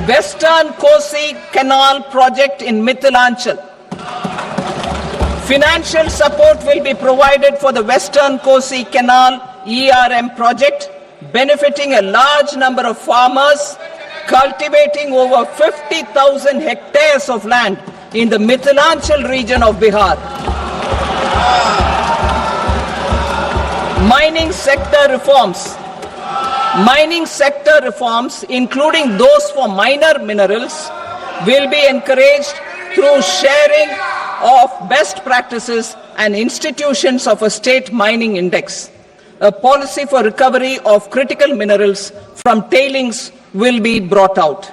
Western Kosi Canal project in Mithilanchal. Financial support will be provided for the Western Kosi Canal ERM project, benefiting a large number of farmers, cultivating over 50,000 hectares of land in the Mithilanchal region of Bihar. Mining sector reforms, including those for minor minerals, will be encouraged through sharing of best practices and institutions of a state mining index. A policy for recovery of critical minerals from tailings will be brought out.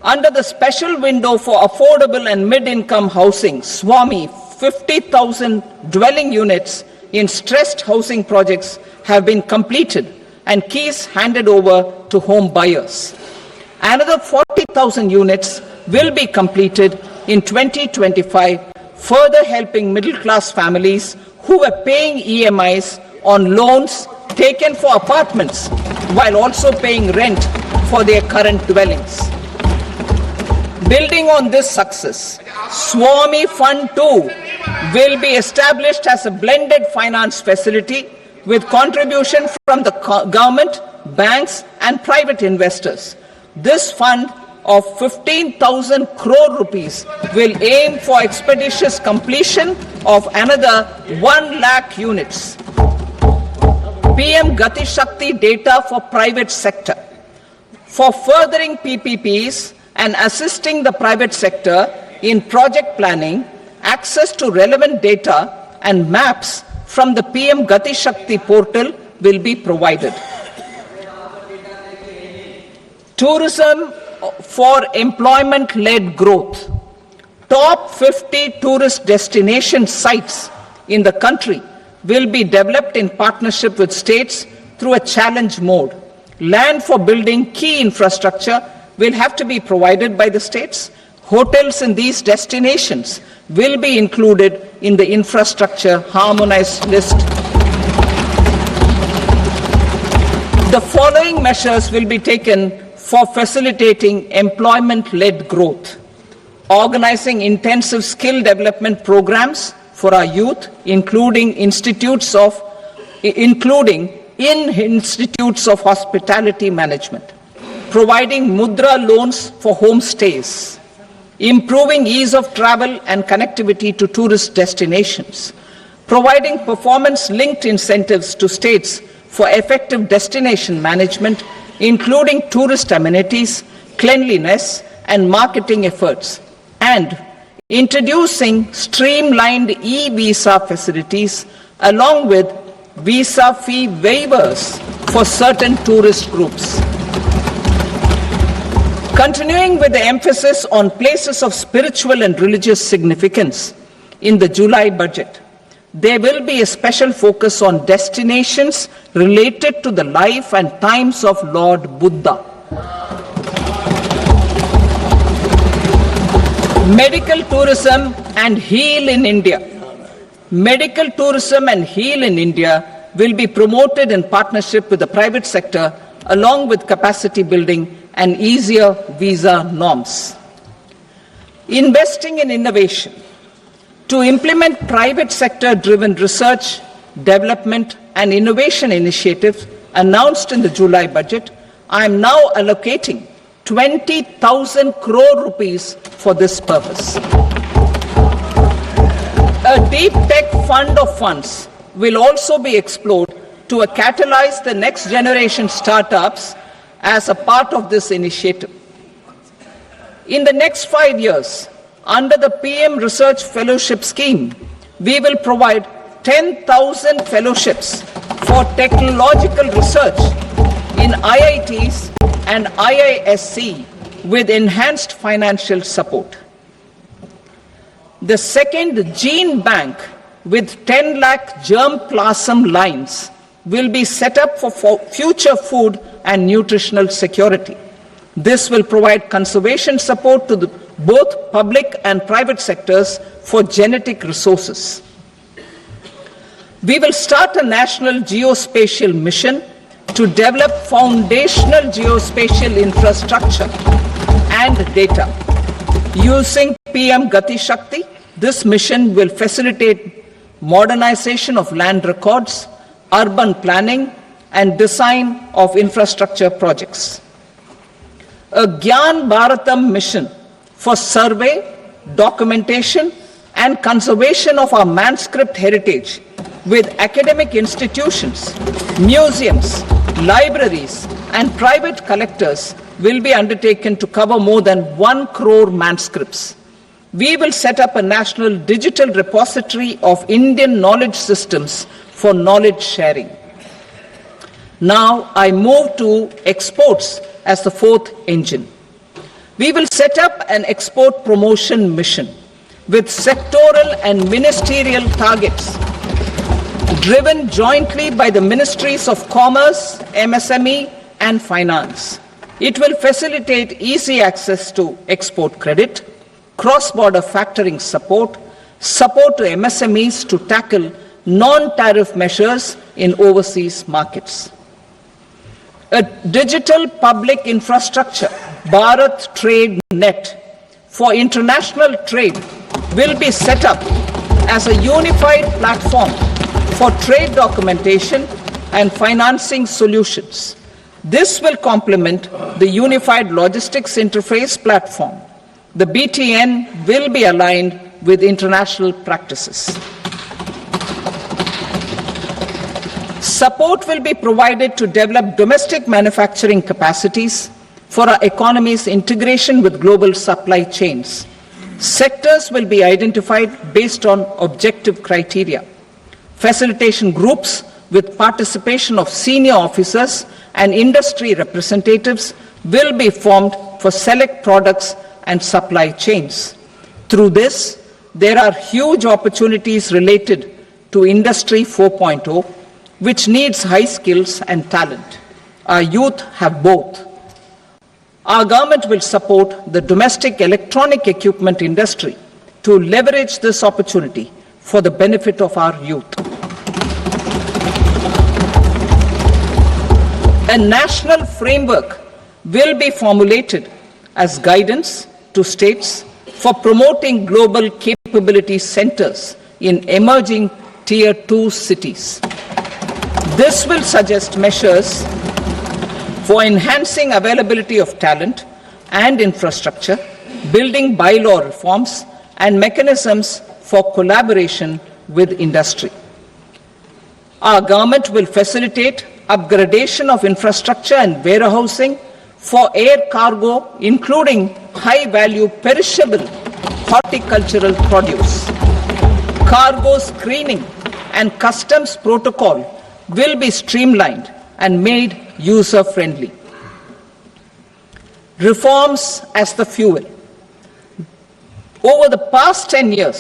Under the special window for affordable and mid-income housing, SWAMI, 50,000 dwelling units in stressed housing projects have been completed and keys handed over to home buyers. Another 40,000 units will be completed in 2025, further helping middle-class families who were paying EMIs on loans taken for apartments while also paying rent for their current dwellings. Building on this success, SWAMI Fund 2 will be established as a blended finance facility with contribution from the government, banks and private investors. This fund of 15,000 crore rupees will aim for expeditious completion of another 1 lakh units. PM Gati Shakti data for private sector. For furthering PPPs and assisting the private sector in project planning, access to relevant data and maps from the PM Gati Shakti portal will be provided. Tourism for employment-led growth. Top 50 tourist destination sites in the country will be developed in partnership with states through a challenge mode. Land for building key infrastructure will have to be provided by the states. Hotels in these destinations will be included in the infrastructure harmonized list. The following measures will be taken for facilitating employment-led growth. Organizing intensive skill development programs for our youth, including in institutes of hospitality management. Providing mudra loans for homestays. Improving ease of travel and connectivity to tourist destinations. Providing performance-linked incentives to states for effective destination management, including tourist amenities, cleanliness, and marketing efforts, and introducing streamlined e-visa facilities along with visa fee waivers for certain tourist groups. Continuing with the emphasis on places of spiritual and religious significance in the July budget, there will be a special focus on destinations related to the life and times of Lord Buddha. Medical tourism and heal in India. Medical tourism and heal in India will be promoted in partnership with the private sector along with capacity building and easier visa norms. Investing in innovation. To implement private sector-driven research, development and innovation initiatives announced in the July budget, I am now allocating 20,000 crore rupees for this purpose. A deep tech fund of funds will also be explored to catalyze the next generation startups as a part of this initiative. In the next 5 years, under the PM Research Fellowship Scheme, we will provide 10,000 fellowships for technological research in IITs and IISc with enhanced financial support. The second gene bank with 10 lakh germplasm lines will be set up for future food and nutritional security. This will provide conservation support to both public and private sectors for genetic resources. We will start a national geospatial mission to develop foundational geospatial infrastructure and data. Using PM Gati Shakti, this mission will facilitate modernization of land records, urban planning, and design of infrastructure projects. A Gyan Bharatam mission for survey, documentation, and conservation of our manuscript heritage with academic institutions, museums, libraries, and private collectors will be undertaken to cover more than 1 crore manuscripts. We will set up a national digital repository of Indian knowledge systems for knowledge sharing. Now I move to exports as the fourth engine. We will set up an export promotion mission with sectoral and ministerial targets driven jointly by the Ministries of Commerce, MSME, and Finance. It will facilitate easy access to export credit, cross-border factoring support, support to MSMEs to tackle non-tariff measures in overseas markets. A digital public infrastructure, Bharat Trade Net, for international trade will be set up as a unified platform for trade documentation and financing solutions. This will complement the Unified Logistics Interface platform. The BTN will be aligned with international practices. Support will be provided to develop domestic manufacturing capacities for our economy's integration with global supply chains. Sectors will be identified based on objective criteria. Facilitation groups with participation of senior officers and industry representatives will be formed for select products and supply chains. Through this, there are huge opportunities related to Industry 4.0, which needs high skills and talent. Our youth have both. Our government will support the domestic electronic equipment industry to leverage this opportunity for the benefit of our youth. A national framework will be formulated as guidance to states for promoting global capability centers in emerging Tier 2 cities. This will suggest measures for enhancing availability of talent and infrastructure, building bylaw reforms, and mechanisms for collaboration with industry. Our government will facilitate upgradation of infrastructure and warehousing for air cargo, including high-value perishable horticultural produce. Cargo screening and customs protocol will be streamlined and made user-friendly. Reforms as the fuel. Over the past 10 years,